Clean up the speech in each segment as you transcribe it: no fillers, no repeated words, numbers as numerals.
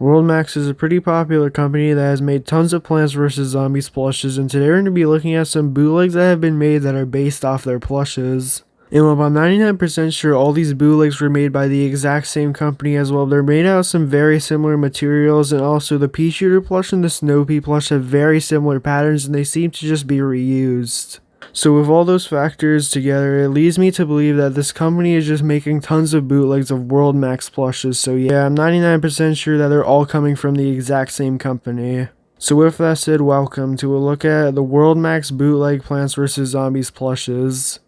Worldmax is a pretty popular company that has made tons of Plants vs. Zombies plushes, and today we're going to be looking at some bootlegs that have been made that are based off their plushes. And while I'm 99% sure all these bootlegs were made by the exact same company as well, they're made out of some very similar materials, and also the pea shooter plush and the snow pea plush have very similar patterns and they seem to just be reused. So with all those factors together, it leads me to believe that this company is just making tons of bootlegs of Worldmax plushes, so yeah, I'm 99% sure that they're all coming from the exact same company. So with that said, welcome to a look at the Worldmax bootleg Plants vs. Zombies plushes.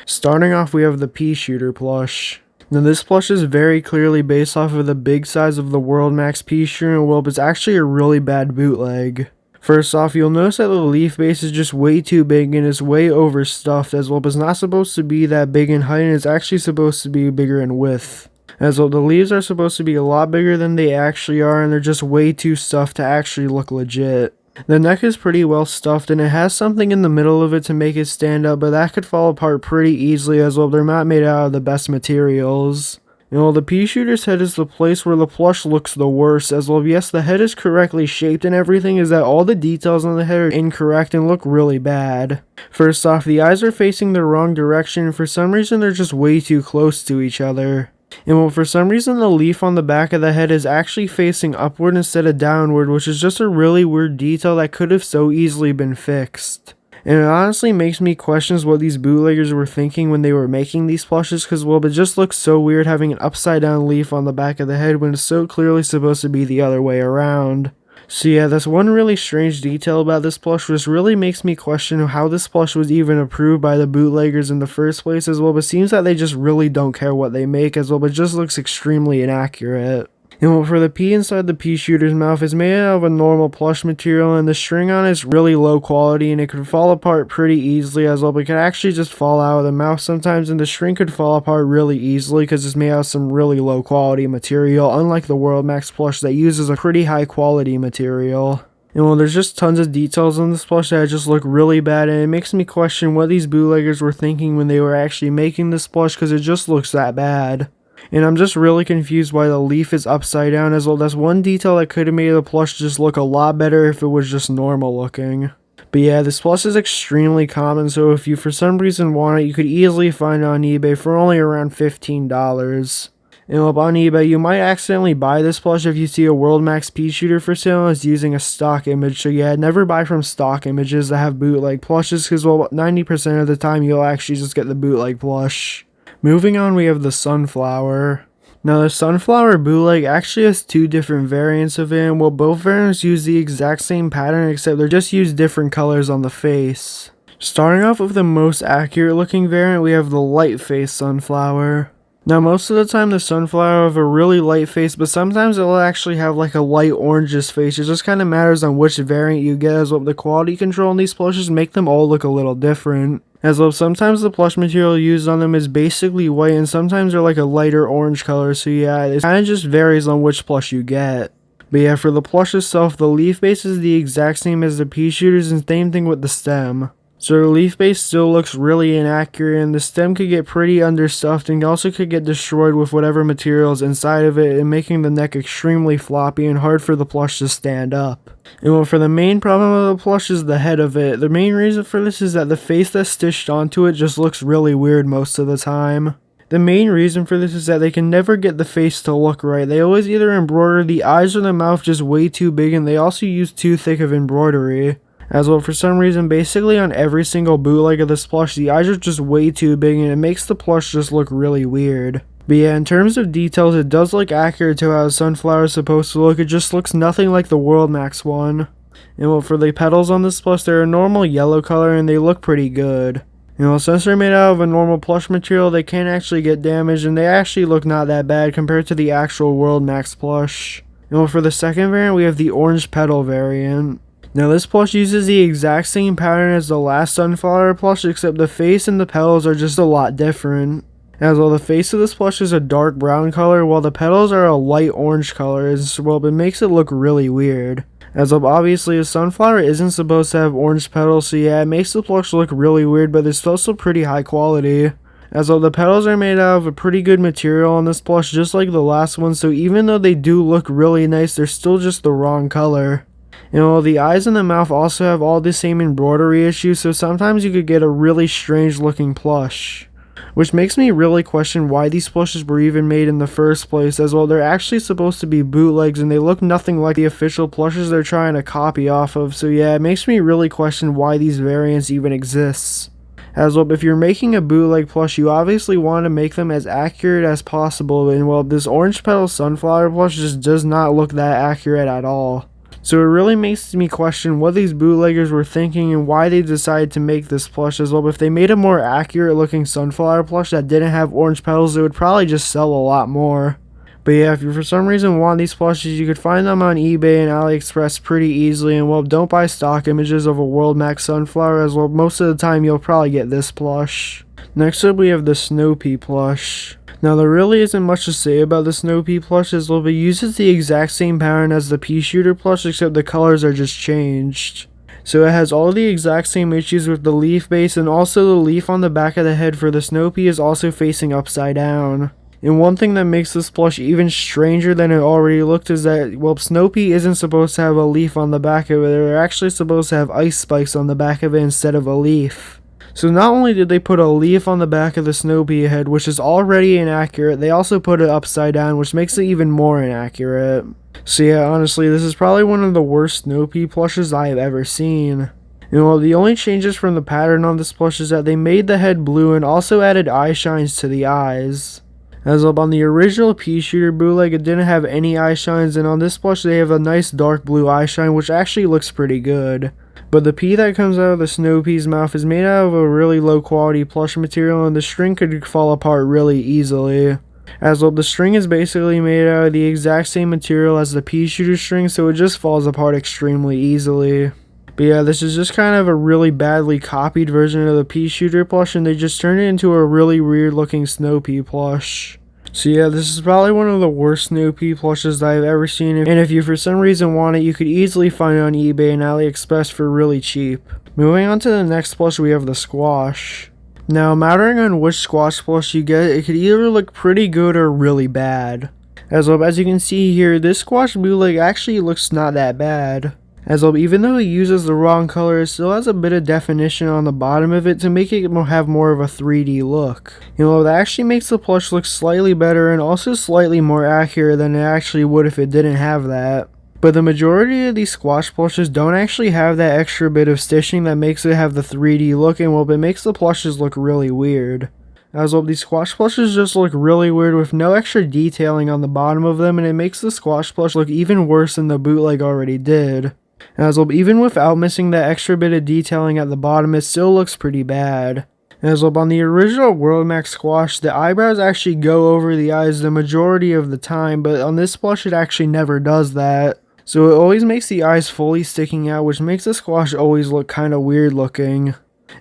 Starting off, we have the pea shooter plush. Now this plush is very clearly based off of the big size of the Worldmax pea shooter, and well, it's actually a really bad bootleg. First off, you'll notice that the leaf base is just way too big and it's way overstuffed, as well, but it's not supposed to be that big in height and it's actually supposed to be bigger in width. As well, the leaves are supposed to be a lot bigger than they actually are and they're just way too stuffed to actually look legit. The neck is pretty well stuffed and it has something in the middle of it to make it stand up, but that could fall apart pretty easily, as well they're not made out of the best materials. And while the pea shooter's head is the place where the plush looks the worst, as well, yes, the head is correctly shaped and everything, is that all the details on the head are incorrect and look really bad. First off, the eyes are facing the wrong direction, and for some reason they're just way too close to each other. And well, for some reason the leaf on the back of the head is actually facing upward instead of downward, which is just a really weird detail that could have so easily been fixed. And it honestly makes me question what these bootleggers were thinking when they were making these plushes, because well, it just looks so weird having an upside down leaf on the back of the head when it's so clearly supposed to be the other way around. So yeah, that's one really strange detail about this plush, which really makes me question how this plush was even approved by the bootleggers in the first place as well, but it seems that they just really don't care what they make as well, but it just looks extremely inaccurate. And well, for the pea inside the pea shooter's mouth is made out of a normal plush material, and the string on it is really low quality and it could fall apart pretty easily as well, but it could actually just fall out of the mouth sometimes, and the string could fall apart really easily because it's made out of some really low quality material, unlike the Worldmax plush that uses a pretty high quality material. And well, there's just tons of details on this plush that just look really bad, and it makes me question what these bootleggers were thinking when they were actually making this plush, because it just looks that bad. And I'm just really confused why the leaf is upside down as well. That's one detail that could have made the plush just look a lot better if it was just normal looking. But yeah, this plush is extremely common, so if you for some reason want it, you could easily find it on eBay for only around $15. And up on eBay, you might accidentally buy this plush if you see a Worldmax pea shooter for sale and it's using a stock image. So yeah, never buy from stock images that have bootleg plushes, because well, 90% of the time you'll actually just get the bootleg plush. Moving on, we have the sunflower. Now the sunflower bootleg actually has two different variants of it, and well, both variants use the exact same pattern except they're just use different colors on the face. Starting off with the most accurate looking variant, we have the light face sunflower. Now most of the time the sunflower have a really light face, but sometimes it'll actually have like a light orangish face. It just kind of matters on which variant you get, as well the quality control on these plushes make them all look a little different. As well, sometimes the plush material used on them is basically white and sometimes they're like a lighter orange color, so yeah, it kind of just varies on which plush you get. But yeah, for the plush itself, the leaf base is the exact same as the pea shooters, and same thing with the stem. So the leaf base still looks really inaccurate, and the stem could get pretty understuffed and also could get destroyed with whatever materials inside of it, and making the neck extremely floppy and hard for the plush to stand up. And well, for the main problem of the plush is the head of it. The main reason for this is that the face that's stitched onto it just looks really weird most of the time. The main reason for this is that they can never get the face to look right. They always either embroider the eyes or the mouth just way too big, and they also use too thick of embroidery. As well, for some reason, basically on every single bootleg of this plush, the eyes are just way too big and it makes the plush just look really weird. But yeah, in terms of details, it does look accurate to how a sunflower is supposed to look. It just looks nothing like the Worldmax one. And well, for the petals on this plush, they're a normal yellow color and they look pretty good. You know, since they're made out of a normal plush material, they can't actually get damaged and they actually look not that bad compared to the actual Worldmax plush. And well, for the second variant, we have the orange petal variant. Now this plush uses the exact same pattern as the last sunflower plush, except the face and the petals are just a lot different. As well, the face of this plush is a dark brown color, while the petals are a light orange color as well, but makes it look really weird. As well, obviously a sunflower isn't supposed to have orange petals, so yeah, it makes the plush look really weird, but it's also pretty high quality. As though the petals are made out of a pretty good material on this plush, just like the last one, so even though they do look really nice, they're still just the wrong color. And while the eyes and the mouth also have all the same embroidery issues, so sometimes you could get a really strange looking plush. Which makes me really question why these plushes were even made in the first place, as well they're actually supposed to be bootlegs and they look nothing like the official plushes they're trying to copy off of, so yeah, it makes me really question why these variants even exist. As well, if you're making a bootleg plush, you obviously want to make them as accurate as possible, and well, this orange petal sunflower plush just does not look that accurate at all. So it really makes me question what these bootleggers were thinking and why they decided to make this plush as well. If they made a more accurate looking sunflower plush that didn't have orange petals, it would probably just sell a lot more. But yeah, if you for some reason want these plushes, you could find them on eBay and AliExpress pretty easily, and well, don't buy stock images of a Worldmax sunflower, as well most of the time you'll probably get this plush. Next up we have the Snow Pea plush. Now there really isn't much to say about the Snow Pea plush, as well it uses the exact same pattern as the Pea Shooter plush, except the colors are just changed. So it has all the exact same issues with the leaf base, and also the leaf on the back of the head for the Snow Pea is also facing upside down. And one thing that makes this plush even stranger than it already looked is that, well, Snow Pea isn't supposed to have a leaf on the back of it, they're actually supposed to have ice spikes on the back of it instead of a leaf. So not only did they put a leaf on the back of the Snow Pea head, which is already inaccurate, they also put it upside down, which makes it even more inaccurate. So yeah, honestly, this is probably one of the worst Snow Pea plushes I have ever seen. And well, the only changes from the pattern on this plush is that they made the head blue and also added eye shines to the eyes. As up on the original Pea Shooter bootleg, it didn't have any eye shines, and on this plush they have a nice dark blue eye shine, which actually looks pretty good. But the pea that comes out of the Snow Pea's mouth is made out of a really low quality plush material, and the string could fall apart really easily. As well, the string is basically made out of the exact same material as the Pea Shooter string, so it just falls apart extremely easily. But yeah, this is just kind of a really badly copied version of the Pea Shooter plush, and they just turned it into a really weird looking Snow Pea plush. So yeah, this is probably one of the worst Snow Pea plushes that I've ever seen, and if you for some reason want it, you could easily find it on eBay and AliExpress for really cheap. Moving on to the next plush, we have the Squash. Now, mattering on which Squash plush you get, it could either look pretty good or really bad. As you can see here, this Squash bootleg actually looks not that bad. As well, even though it uses the wrong color, it still has a bit of definition on the bottom of it to make it have more of a 3D look. You know, that actually makes the plush look slightly better and also slightly more accurate than it actually would if it didn't have that. But the majority of these Squash plushes don't actually have that extra bit of stitching that makes it have the 3D look, and well, it makes the plushes look really weird. As well, these Squash plushes just look really weird with no extra detailing on the bottom of them, and it makes the Squash plush look even worse than the bootleg already did. As well, even without missing that extra bit of detailing at the bottom, it still looks pretty bad. As well, on the original Worldmax Squash, the eyebrows actually go over the eyes the majority of the time, but on this plush it actually never does that. So it always makes the eyes fully sticking out, which makes the Squash always look kind of weird looking.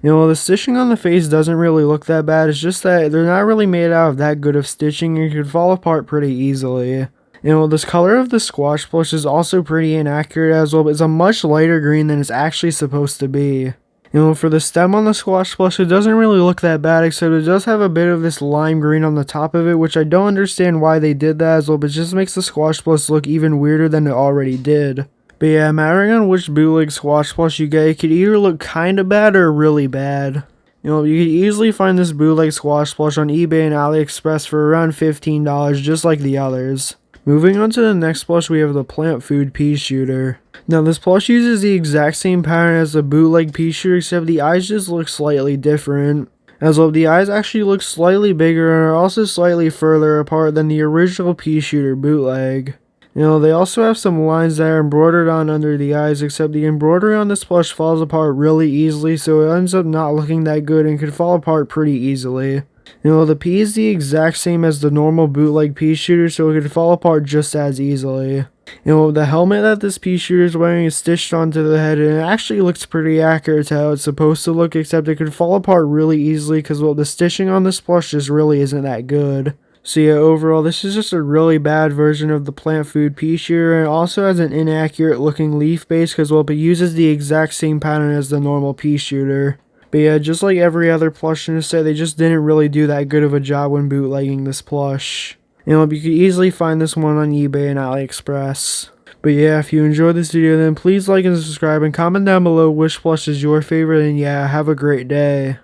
You know, the stitching on the face doesn't really look that bad, it's just that they're not really made out of that good of stitching and could fall apart pretty easily. You know, this color of the Squash plush is also pretty inaccurate as well, but it's a much lighter green than it's actually supposed to be. You know, for the stem on the Squash plush, it doesn't really look that bad, except it does have a bit of this lime green on the top of it, which I don't understand why they did that as well, but it just makes the Squash plush look even weirder than it already did. But yeah, mattering on which bootleg Squash plush you get, it could either look kinda bad or really bad. You know, you could easily find this bootleg Squash plush on eBay and AliExpress for around $15, just like the others. Moving on to the next plush, we have the Plant Food Pea Shooter. Now this plush uses the exact same pattern as the bootleg Pea Shooter, except the eyes just look slightly different. As well, the eyes actually look slightly bigger and are also slightly further apart than the original Pea Shooter bootleg. You know, they also have some lines that are embroidered on under the eyes, except the embroidery on this plush falls apart really easily, so it ends up not looking that good and could fall apart pretty easily. You know, the pea is the exact same as the normal bootleg Pea Shooter, so it could fall apart just as easily. You know, the helmet that this Pea Shooter is wearing is stitched onto the head, and it actually looks pretty accurate to how it's supposed to look, except it could fall apart really easily because, well, the stitching on this plush just really isn't that good. So yeah, overall, this is just a really bad version of the Plant Food Pea Shooter, and it also has an inaccurate looking leaf base because, well, it uses the exact same pattern as the normal Pea Shooter. But yeah, just like every other plush in the set, they just didn't really do that good of a job when bootlegging this plush. And you could easily find this one on eBay and AliExpress. But yeah, if you enjoyed this video, then please like and subscribe and comment down below which plush is your favorite. And yeah, have a great day.